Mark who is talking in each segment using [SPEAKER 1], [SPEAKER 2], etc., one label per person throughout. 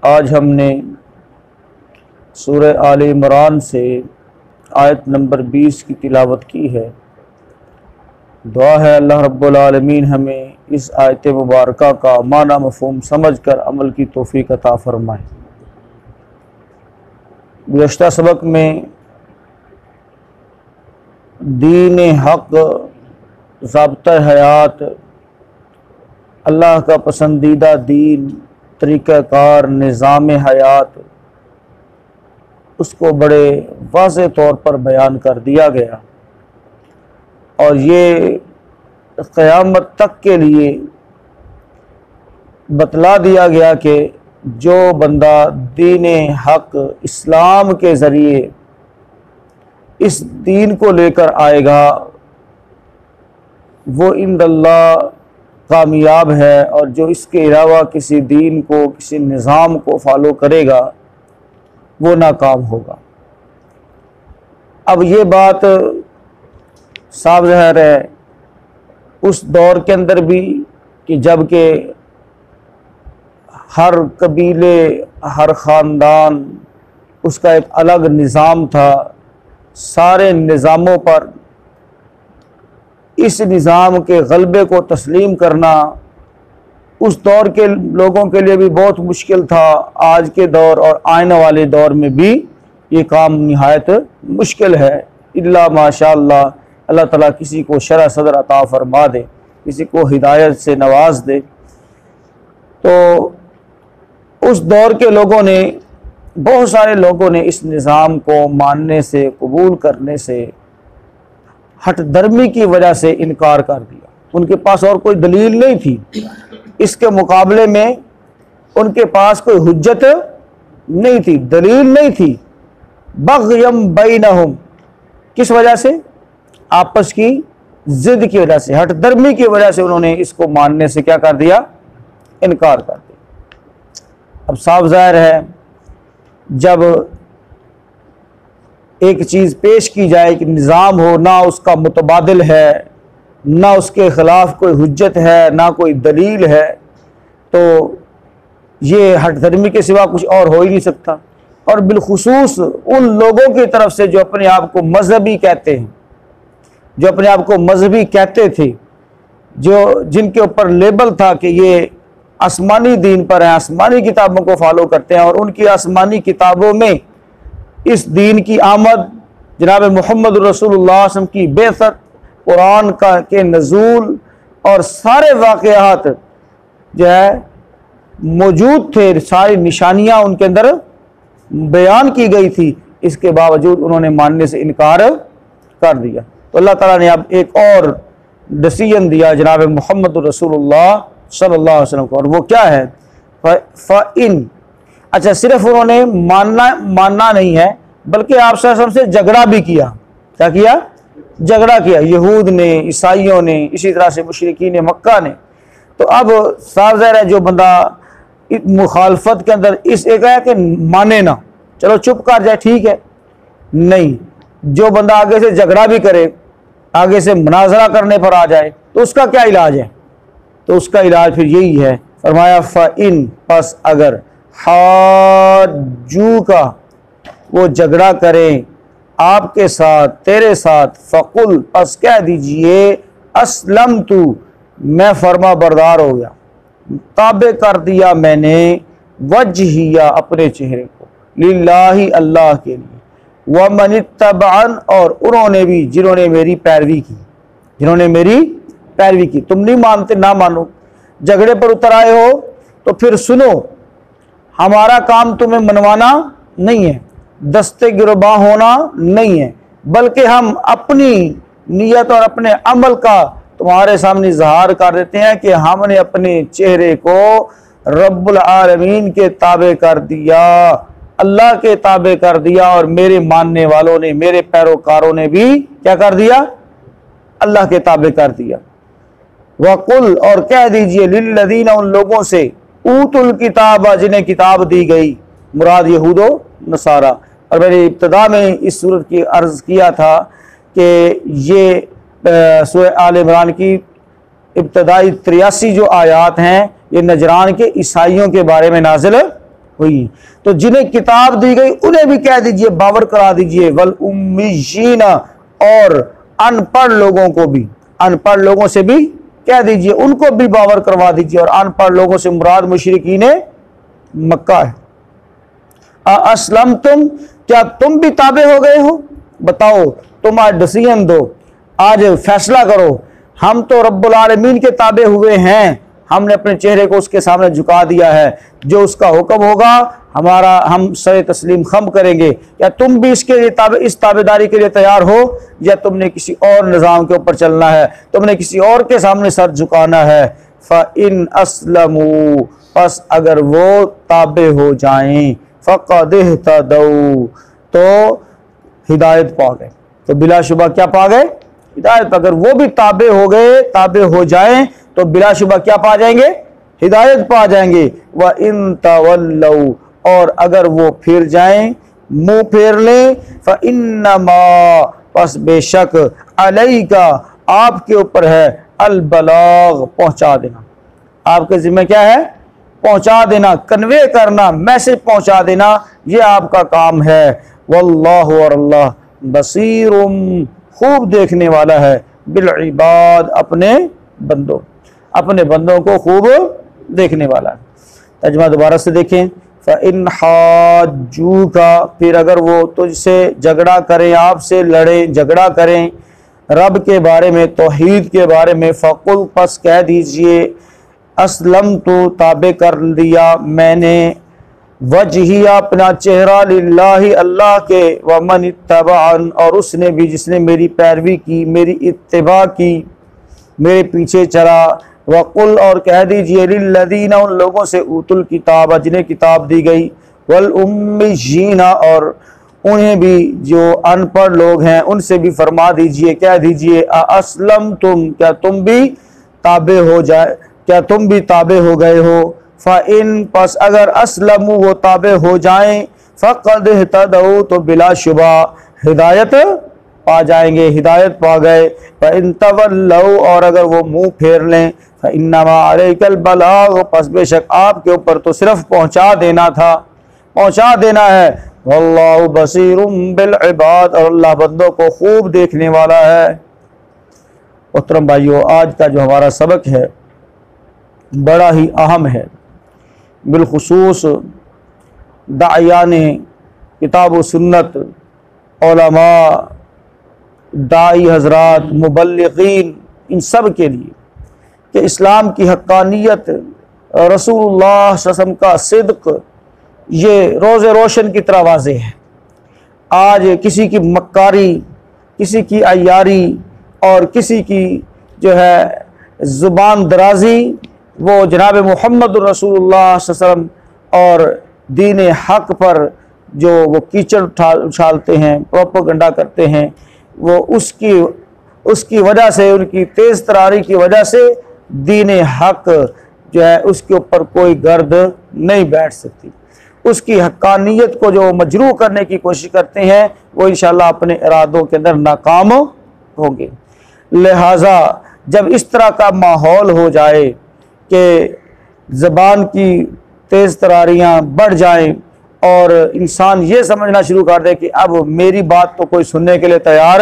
[SPEAKER 1] आज हमने सूरह आल इमरान से आयत नंबर 20 की तिलावत की है। दुआ है अल्लाह रब्बुल आलमीन हमें इस आयत मुबारका का माना मफ़हूम समझ कर अमल की तौफ़ीक़ अता फ़रमाए। गुज़श्ता सबक में दीन हक़, ज़ाब्ता हयात, अल्लाह का पसंदीदा दीन, तरीक़ाकार, निज़ाम हयात, उसको बड़े वाज़े तौर पर बयान कर दिया गया और ये क़यामत तक के लिए बतला दिया गया कि जो बंदा दीन हक़ इस्लाम के ज़रिए इस दीन को लेकर आएगा वो इंदल्लाह कामयाब है, और जो इसके अलावा किसी दीन को, किसी निज़ाम को फॉलो करेगा वो नाकाम होगा। अब ये बात साफ ज़ाहिर है उस दौर के अंदर भी कि जब के हर कबीले, हर ख़ानदान, उसका एक अलग निज़ाम था। सारे निज़ामों पर इस निज़ाम के गलबे को तस्लीम करना उस दौर के लोगों के लिए भी बहुत मुश्किल था। आज के दौर और आने वाले दौर में भी ये काम निहायत मुश्किल है। इल्ला माशाअल्लाह, अल्लाह ताला किसी को शरह सदर अता फ़रमा दे, किसी को हिदायत से नवाज दे। तो उस दौर के लोगों ने, बहुत सारे लोगों ने इस निज़ाम को मानने से, कबूल करने से, हट दर्मी की वजह से इनकार कर दिया। उनके पास और कोई दलील नहीं थी, इसके मुकाबले में उनके पास कोई हुज्जत नहीं थी, दलील नहीं थी। बग़यम बैनहुम, किस वजह से? आपस की ज़िद की वजह से, हट दर्मी की वजह से उन्होंने इसको मानने से क्या कर दिया? इनकार कर दिया। अब साफ ज़ाहिर है जब एक चीज़ पेश की जाए कि निज़ाम हो, ना उसका मुतबादिल है, ना उसके ख़िलाफ़ कोई हुज्जत है, ना कोई दलील है, तो ये हट धर्मी के सिवा कुछ और हो ही नहीं सकता। और बिलखुसूस उन लोगों की तरफ से जो अपने आप को मजहबी कहते हैं, जो अपने आप को मजहबी कहते थे, जो जिनके ऊपर लेबल था कि ये आसमानी दीन पर हैं, आसमानी किताबों को फॉलो करते हैं, और उनकी आसमानी किताबों में इस दीन की आमद, जनाब मोहम्मद रसूलुल्लाह सल्लल्लाहु अलैहि वसल्लम की बेअसत, कुरान का के नज़ूल और सारे वाक़यात जो है मौजूद थे, सारी निशानियाँ उनके अंदर बयान की गई थी। इसके बावजूद उन्होंने मानने से इनकार कर दिया। तो अल्लाह ताला ने अब एक और डिसीजन दिया जनाब मोहम्मद रसूलुल्लाह सल्लल्लाहु अलैहि वसल्लम को, और वो क्या है? फ़इन, अच्छा, सिर्फ उन्होंने मानना नहीं है, बल्कि आप से झगड़ा भी किया। क्या किया? झगड़ा किया। यहूद ने, ईसाइयों ने, इसी तरह से मुशरिकीन मक्का ने। तो अब साफ ज़ाहिर है जो बंदा मुखालफत के अंदर इस एक है कि माने ना, चलो चुप कर जाए, ठीक है, नहीं, जो बंदा आगे से झगड़ा भी करे, आगे से मुनाजरा करने पर आ जाए, तो उसका क्या इलाज है? तो उसका इलाज फिर यही है, फरमाया फ़इन, बस अगर हाजू का, वो झगड़ा करें आपके साथ, तेरे साथ, फ़कुल, बस कह दीजिए अस्लम तू, मैं फर्मा बरदार हो गया, ताबे कर दिया मैंने, वजहिया, अपने चेहरे को, लिल्लाही, अल्लाह के लिए, व मनित्तबअन, और उन्होंने भी जिन्होंने मेरी पैरवी की, जिन्होंने मेरी पैरवी की। तुम नहीं मानते, ना मानो, झगड़े पर उतर आए हो तो फिर सुनो, हमारा काम तुम्हें मनवाना नहीं है, दस्ते गिरबा होना नहीं है, बल्कि हम अपनी नीयत और अपने अमल का तुम्हारे सामने इजहार कर देते हैं कि हमने अपने चेहरे को रब्बुल आलमीन के ताबे कर दिया, अल्लाह के ताबे कर दिया, और मेरे मानने वालों ने, मेरे पैरोकारों ने भी क्या कर दिया? अल्लाह के ताबे कर दिया। वकुल, और कह दीजिए, लिल्लज़ीना, उन लोगों से, ऊतुल किताब, जिन्हें किताब दी गई, मुराद यहूदो नसारा। और मैंने इब्तिदा में इस सूरत की अर्ज़ किया था कि ये सूरह आल इमरान की इब्तिदाई 83 जो आयात हैं, ये नजरान के ईसाइयों के बारे में नाजिल हुई। तो जिन्हें किताब दी गई उन्हें भी कह दीजिए, बावर करा दीजिए, वल उम्मीयीन, और अनपढ़ लोगों को भी, अनपढ़ लोगों से भी कह दीजिए, उनको भी बावर करवा दीजिए। और अनपढ़ लोगों से मुराद मुशरिकीन मक्का है। अस्लम तुम, क्या तुम भी ताबे हो गए हो? बताओ, तुम आज डिसीजन दो, आज फैसला करो। हम तो रब्बुल आलमीन के ताबे हुए हैं, हमने अपने चेहरे को उसके सामने झुका दिया है, जो उसका हुक्म होगा हमारा हम सर तस्लीम खम करेंगे। या तुम भी इसके लिए इस ताबेदारी के लिए तैयार हो, या तुमने किसी और निज़ाम के ऊपर चलना है, तुमने किसी और के सामने सर झुकाना है। फ़इन अस्लमू, बस अगर वो ताबे हो जाएं, फ़क़द इह्तदौ, तो हिदायत पा गए। तो बिलाशुबा क्या पा गए? हिदायत। अगर वो भी ताबे हो गए, ताबे हो जाएं, तो बिलाशुबा क्या पा जाएंगे? हिदायत पा जाएंगे। व इन तवल्लौ, और अगर वो फिर जाएं, मुंह फेर लें, फ़इन्नमा, बस बेशक, अलैका, आपके ऊपर है, अल बलाग, पहुंचा देना। आपके जिम्मे क्या है? पहुंचा देना, कन्वे करना, मैसेज पहुंचा देना, ये आपका काम है। वल्लाहु, और अल्लाह, बसीरुम, खूब देखने वाला है, बिल इबाद, अपने बंदों को खूब देखने वाला है। तर्जुमा दोबारा से देखें। फ़इन हाजूका, फिर अगर वो तुझसे झगड़ा करें, आपसे लड़ें, झगड़ा करें रब के बारे में, तौहीद के बारे में, फ़कुल, पस कह दीजिए, असलम तो ताबे कर दिया मैंने, वजहिया, अपना चेहरा, लिल्लाहि, अल्लाह के, वमन इत्तबाअन, और उसने भी जिसने मेरी पैरवी की, मेरी इत्तिबा की, मेरे पीछे चला। वकुल, और कह दीजिए, लिल्लज़ीना, उन लोगों से, ऊतुल किताब, जिन्हें किताब दी गई, वल उम्मीयीना, और उन्हें भी जो अनपढ़ लोग हैं उनसे भी फरमा दीजिए, कह दीजिए, अस्लम तुम, क्या तुम भी ताबे हो जाए, क्या तुम भी ताबे हो गए हो? फ़इन, पस अगर अस्लमू, वो ताबे हो जाएं, फ़क़द इह्तदौ, तो बिलाशुबा हिदायत पा जाएंगे, हिदायत पा गए। फ़इन तवल्लौ, और अगर वो मुंह फेर लें, फ़इन्नमा अलैकल बलाग, पस बेशक आपके ऊपर तो सिर्फ पहुंचा देना था, पहुंचा देना है। वल्लाहु बसीरुम बिल इबाद, और अल्लाह बंदों को खूब देखने वाला है। मोहतरम भाइयों, आज का जो हमारा सबक है बड़ा ही अहम है, बिलखुसूस दायान किताब व सुन्नत, उलमा, दाई हजरात, मुबल्लिगीन, इन सब के लिए कि इस्लाम की हक्कानियत, रसूलुल्लाह सल्लल्लाहु अलैहि वसल्लम का सिद्क, ये रोज़े रोशन की तरह वाज़े है। आज किसी की मक्कारी, किसी की अय्यारी, और किसी की जो है ज़ुबान दराजी, वो जनाब मुहम्मद रसूलुल्लाह सल्लल्लाहु अलैहि वसल्लम और दीन हक़ पर जो वो कीचड़ उछालते हैं, प्रोपेगेंडा करते हैं, वो उसकी वजह से, उनकी तेज़ तरारी की वजह से दीन हक़ जो है उसके ऊपर कोई गर्द नहीं बैठ सकती। उसकी हक्कानियत को जो मजरूह करने की कोशिश करते हैं, वो इंशाअल्लाह अपने इरादों के अंदर नाकाम होंगे। लिहाजा जब इस तरह का माहौल हो जाए कि ज़बान की तेज़ तरारियाँ बढ़ जाएं और इंसान ये समझना शुरू कर दे कि अब मेरी बात तो कोई सुनने के लिए तैयार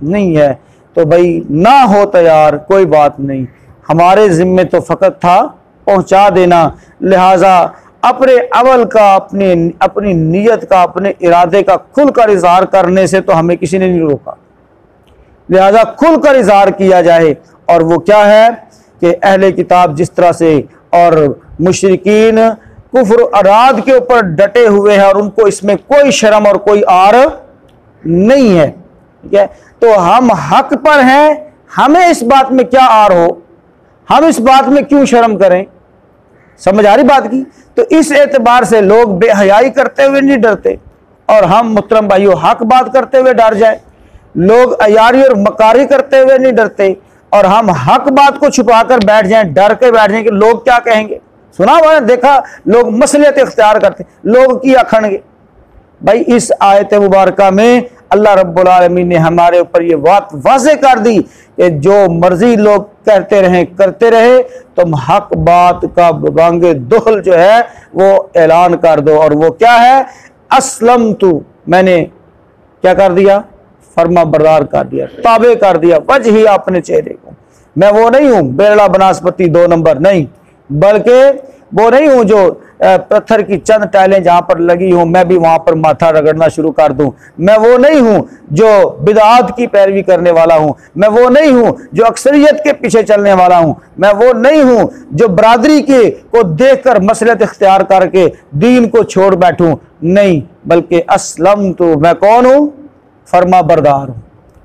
[SPEAKER 1] नहीं है, तो भाई ना हो तैयार, कोई बात नहीं, हमारे ज़िम्मे तो फ़कत था पहुँचा देना। लिहाजा अपने अमल का, अपनी नीयत का, अपने इरादे का खुलकर इज़हार करने से तो हमें किसी ने नहीं रोका। लिहाजा खुलकर इज़हार किया जाए, और वो क्या है कि अहले किताब जिस तरह से और मुशरिकीन कुफ्र अराद के ऊपर डटे हुए हैं और उनको इसमें कोई शर्म और कोई आर नहीं है, ठीक है, तो हम हक पर हैं, हमें इस बात में क्या आर हो, हम इस बात में क्यों शर्म करें? समझ आ रही बात की? तो इस एतबार से लोग बेहयाई करते हुए नहीं डरते, और हम मुहतरम भाइयों हक बात करते हुए डर जाए। लोग अयारी और मकारी करते हुए नहीं डरते, और हम हक बात को छुपा कर बैठ जाएं, डर के बैठ जाएं कि लोग क्या कहेंगे। सुना हुआ है, देखा, लोग मसलियत इख्तियार करते, लोग की अखड़गे। भाई इस आयत मुबारका में अल्लाह रब्बुल आलमीन ने हमारे ऊपर ये बात वाज़ेह कर दी कि जो मर्जी लोग कहते रहें करते रहे, तुम हक बात का बांगे दोहल जो है वो ऐलान कर दो। और वो क्या है? असलम तू, मैंने क्या कर दिया? फर्मा बरदार कर दिया, ताबे कर दिया वजही अपने चेहरे को। मैं वो नहीं हूँ बेरड़ा बनास्पति 2 नंबर, नहीं, बल्कि वो नहीं हूँ जो पत्थर की चंद टाइलें जहां पर लगी हूं मैं भी वहां पर माथा रगड़ना शुरू कर दूं। मैं वो नहीं हूं जो बिदआत की पैरवी करने वाला हूं। मैं वो नहीं हूं जो अक्सरियत के पीछे चलने वाला हूं। मैं वो नहीं हूं जो बरादरी के को देखकर मसलहत इख्तियार करके दीन को छोड़ बैठूं। नहीं, बल्कि असलम तो मैं कौन हूं? फर्मा बरदार हूं।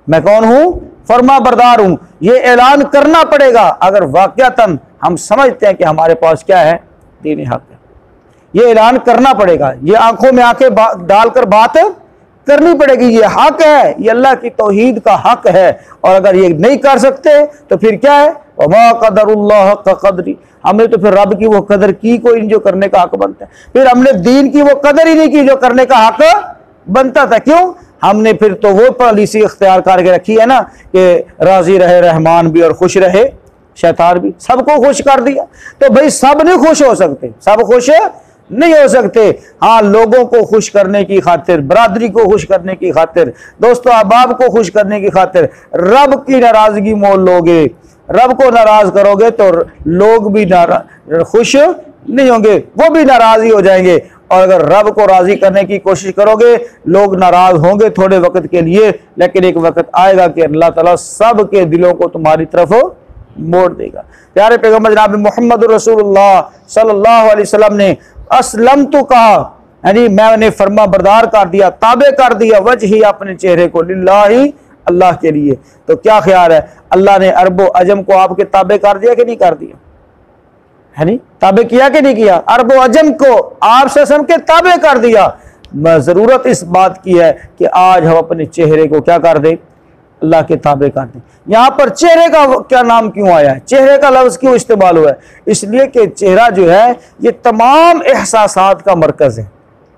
[SPEAKER 1] मैं कौन हूं? फर्मा बरदार हूं। ये ऐलान करना पड़ेगा अगर वाकयातन हम समझते हैं कि हमारे पास क्या है? दीन हक है। ये ऐलान करना पड़ेगा, ये आंखों में आंखें डालकर बात करनी पड़ेगी। ये हक है, ये अल्लाह की तौहीद का हक है। और अगर ये नहीं कर सकते तो फिर क्या है? वमा क़दरुल्लाह हक़्क़ क़द्री, हमने तो फिर रब की वो कदर की कोई नहीं जो करने का हक बनता है। फिर हमने दीन की वो कदर ही नहीं की जो करने का हक बनता था। क्यों? हमने फिर तो वो पॉलिसी इख्तियार करके रखी है ना कि राजी रहे रहमान भी और खुश रहे शैतान भी, सबको खुश कर दिया। तो भाई सब नहीं खुश हो सकते, सब खुश नहीं हो सकते। हाँ, लोगों को खुश करने की खातिर, बरादरी को खुश करने की खातिर, दोस्तों अहबाब को खुश करने की खातिर रब की नाराजगी मोल लोगे, रब को नाराज करोगे तो लोग भी खुश नहीं होंगे, वो भी नाराज ही हो जाएंगे। और अगर रब को राजी करने की कोशिश करोगे, लोग नाराज होंगे थोड़े वक्त के लिए, लेकिन एक वक्त आएगा कि अल्लाह ताला सब के दिलों को तुम्हारी तरफ मोड़ देगा। प्यारे पैगंबर जनाब मोहम्मद रसूलुल्लाह सल्लल्लाहु अलैहि वसल्लम ने असलम तो कहा, यानी मैंने फर्मा बरदार कर दिया, ताबे कर दिया वजही अपने चेहरे को, लिल्लाही अल्लाह के लिए। तो क्या ख्याल है, अल्लाह ने अरबो अजम को आपके ताबे कर दिया कि नहीं कर दिया? है नहीं, ताबे किया कि नहीं किया? अरबो अजम को आप सम के ताबे कर दिया। जरूरत इस बात की है कि आज हम अपने चेहरे को क्या कर दें? अल्लाह के ताबे कर दें। यहाँ पर चेहरे का क्या नाम क्यों आया है? चेहरे का लफ्ज क्यों इस्तेमाल हुआ है? इसलिए कि चेहरा जो है ये तमाम एहसासात का मरकज है।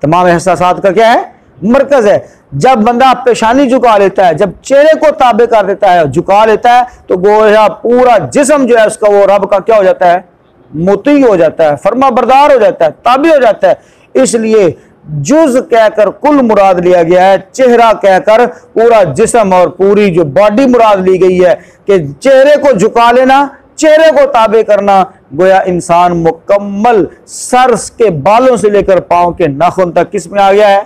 [SPEAKER 1] तमाम एहसासात का क्या है? मरकज है। जब बंदा पेशानी झुका लेता है, जब चेहरे को ताबे कर देता है, झुका लेता है, तो गोया पूरा जिस्म जो है उसका वो रब का क्या हो जाता है? मुती हो जाता है, फर्मा बरदार हो जाता है, ताबी हो जाता है। इसलिए जुज कहकर कुल मुराद लिया गया है, चेहरा कहकर पूरा जिस्म और पूरी जो बॉडी मुराद ली गई है कि चेहरे को झुका लेना, चेहरे को ताबे करना। गोया इंसान मुकम्मल सर के बालों से लेकर पांव के नाखून तक किस में आ गया है?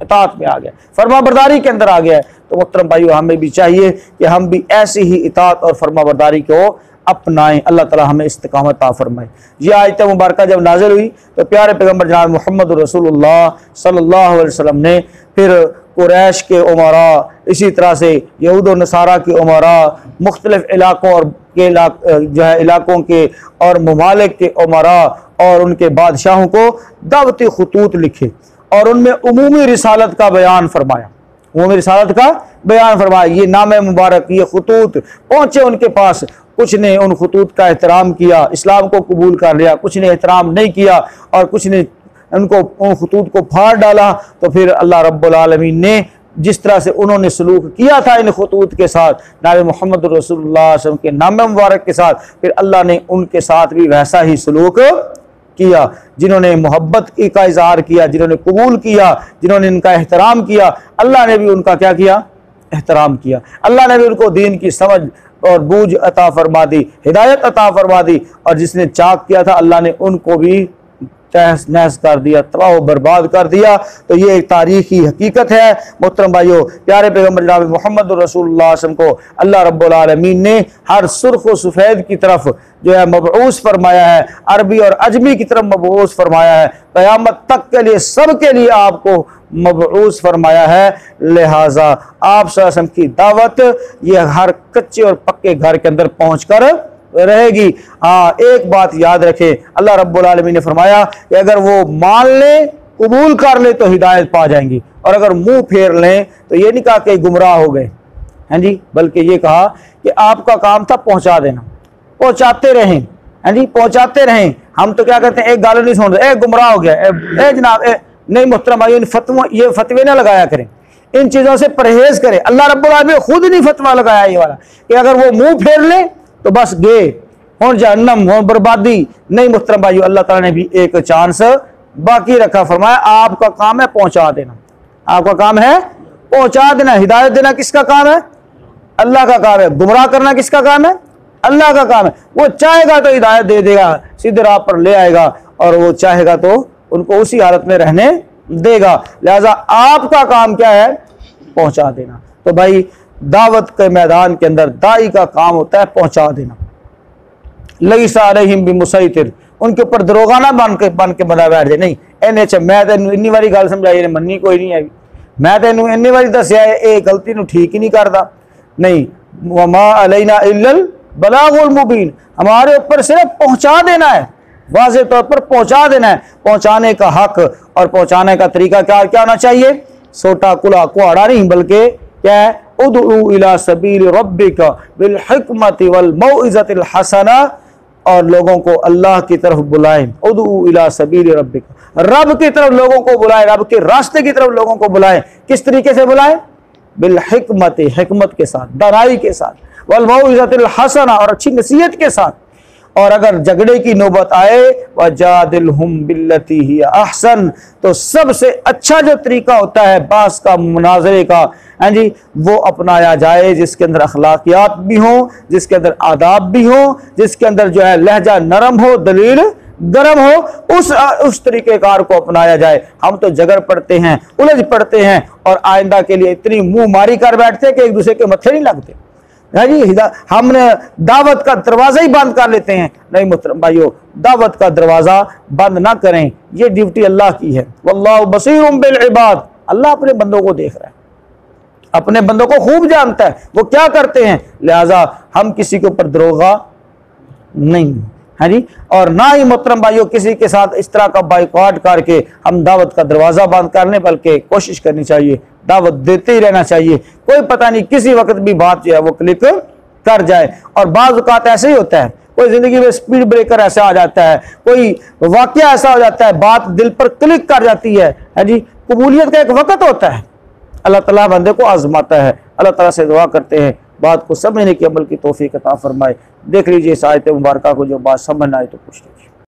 [SPEAKER 1] इताअत में आ गया, फर्मा बरदारी के अंदर आ गया है। तो मोहतरम भाइयों, हमें भी चाहिए कि हम भी ऐसी ही इताअत और फर्मा बरदारी को अपनाएं। अल्लाह ताला हमें इस्तिकामत अता फरमाए। ये आयत मुबारक जब नाज़िल हुई तो प्यारे पैगंबर जनाब मोहम्मद रसूलुल्लाह सल्लल्लाहु अलैहि वसल्लम ने फिर कुरैश के उमरा, इसी तरह से यहूद और नसारा के उमरा, मुख्तलिफ इलाकों और के जो है इलाकों के और ममालिक के उमरा और उनके बादशाहों को दावती खतूत लिखे और उनमें उमूमी रिसालत का बयान फरमाया। उमूमी रिसालत का बयान फरमाया। ये नाम मुबारक, ये खतूत पहुँचे उनके पास। कुछ ने उन खतूत का एहतराम किया, इस्लाम को कबूल कर लिया, कुछ ने एहतराम नहीं किया और कुछ ने उनको उन खतूत को फाड़ डाला। तो फिर अल्लाह रब्बुल आलमीन ने जिस तरह से उन्होंने सलूक किया था इन खतूत के साथ, नाबी मोहम्मद रसूलुल्लाह सल्लल्लाहु अलैहि वसल्लम के नाम मुबारक के साथ, फिर अल्लाह ने उनके साथ भी वैसा ही सलूक किया। जिन्होंने मोहब्बत का इजहार किया, जिन्होंने कबूल किया, जिन्होंने इनका एहतराम किया, अल्लाह ने भी उनका क्या किया? एहतराम किया। अल्लाह ने भी उनको दीन की समझ और बूझ अता फरमा दी, हिदायत अता फरमा दी। और जिसने चाक किया था अल्लाह ने उनको भी तहस नहस कर दिया, तबाह बर्बाद कर दिया। तो ये एक तारीखी हकीकत है। मोहतरम भाइयों, प्यारे पैगंबर जनाब मोहम्मद रसूलुल्लाह सल्लल्लाहु अलैहि वसल्लम को अल्लाह रब्बुल आलमीन ने हर सुर्ख व सफ़ेद की तरफ जो है मबऊस फरमाया है, अरबी और अजमी की तरफ मबऊस फरमाया है, क़यामत तक के लिए सब के लिए आपको मबऊस फरमाया है। लिहाजा आप सल्लल्लाहु अलैहि वसल्लम की दावत ये हर कच्चे और पक्के घर के अंदर पहुँच कर रहेगी। हाँ, एक बात याद रखें, अल्लाह रब्बुल आलमीन ने फरमाया कि अगर वो मान लें, कबूल कर ले तो हिदायत पा जाएंगी, और अगर मुंह फेर लें तो ये नहीं कहा कि गुमराह हो गए, हैं जी, बल्कि ये कहा कि आपका काम था पहुंचा देना, पहुंचाते रहें, हैं जी, पहुंचाते रहें। हम तो क्या करते हैं, एक गाल नहीं सुन रहे, गुमराह हो गया, जनाब नहीं। मोहतरम भाई, ये फतवे ना लगाया करें, इन चीज़ों से परहेज करे। अल्लाह रब्बुल आलमीन खुद नहीं फतवा लगाया ये वाला कि अगर वो मुंह फेर ले तो बस गए और जहन्नम और बर्बादी। नहीं मुहतरम भाइयों, अल्लाह ताला ने भी एक चांस बाकी रखा। फरमाया आपका काम है पहुंचा देना, आपका काम है पहुंचा देना। हिदायत देना किसका काम है? अल्लाह का काम है। गुमराह करना किसका काम है? अल्लाह का काम है। वो चाहेगा तो हिदायत दे देगा, सीधे राह पर ले आएगा, और वो चाहेगा तो उनको उसी हालत में रहने देगा। लिहाजा आपका काम क्या है? पहुंचा देना। तो भाई दावत के मैदान के अंदर दाई का काम होता है पहुंचा देना। लईसा अलैहिम बिमुसैतिर, उनके ऊपर दरोगा ना बन के बना बैठ जाए। नहीं इन्हें अच्छा मैं तेन इन्नी बारी गल समझाई मन्नी कोई नहीं आई, मैं तेन इन्नी बारी दसिया ये गलती नूं ठीक ही नहीं करता। नहीं, वमा अलैना इल्लल बलागुल मुबीन, हमारे ऊपर सिर्फ पहुंचा देना है, वाज़ेह तौर पर पहुंचा देना है। पहुंचाने का हक और पहुंचाने का तरीका क्या क्या होना चाहिए? सोटा कुला कुआड़ा नहीं, बल्कि क्या है? उदउ इला सबील रब्बिका बिल हिकमति वल मौइज़तिल हसना, और लोगों को अल्लाह की तरफ बुलाएं। उदउ इला सबील रब्बिका, रब की तरफ लोगों को बुलाएं, रब के रास्ते की तरफ लोगों को बुलाएं। किस तरीके से बुलाएं? बिल हिकमति, हिकमत के साथ, दानाई के साथ, वल मौइज़तिल हसना, और अच्छी नसीहत के साथ। और अगर झगड़े की नौबत आए वजादिलहुम बिल्लती हिया अहसन, तो सबसे अच्छा जो तरीका होता है बास का, मुनाजरे का, हाँ जी, वो अपनाया जाए, जिसके अंदर अखलाकियात भी हों, जिसके अंदर आदाब भी हों, जिसके अंदर जो है लहजा नरम हो, दलील गर्म हो, उस तरीक़ेकार को अपनाया जाए। हम तो झगड़ पड़ते हैं, उलझ पड़ते हैं, और आइंदा के लिए इतनी मुंह मारी कर बैठते हैं कि एक दूसरे के मत्थे नहीं लगते। जी हमने दावत का दरवाजा ही बंद कर लेते हैं। नहीं मुहतरम भाइयों, दावत का दरवाजा बंद ना करें, ये ड्यूटी अल्लाह की है। वल्लाहु बसीरुम बिल इबाद, अल्लाह अपने बंदों को देख रहा है, अपने बंदों को खूब जानता है वो क्या करते हैं। लिहाजा हम किसी के ऊपर दरोगा नहीं है जी, और ना ही मोहतरम भाइयों किसी के साथ इस तरह का बाइकआउट करके हम दावत का दरवाजा बंद करने, बल्कि कोशिश करनी चाहिए दावत देते ही रहना चाहिए। कोई पता नहीं किसी वक्त भी बात जो है वो क्लिक कर जाए। और बाज़ औक़ात ऐसे ही होता है, कोई जिंदगी में स्पीड ब्रेकर ऐसा आ जाता है, कोई वाकया ऐसा हो जाता है, बात दिल पर क्लिक कर जाती है जी। कबूलियत का एक वक्त होता है, अल्लाह ताला बंदे को आजमाता है। अल्लाह ताला से दुआ करते हैं बात को समझने की, अमल की तौफीक अता फरमाए। देख लीजिए इस आयत मुबारका को, जो बात समझ ना आए तो पूछ लीजिए।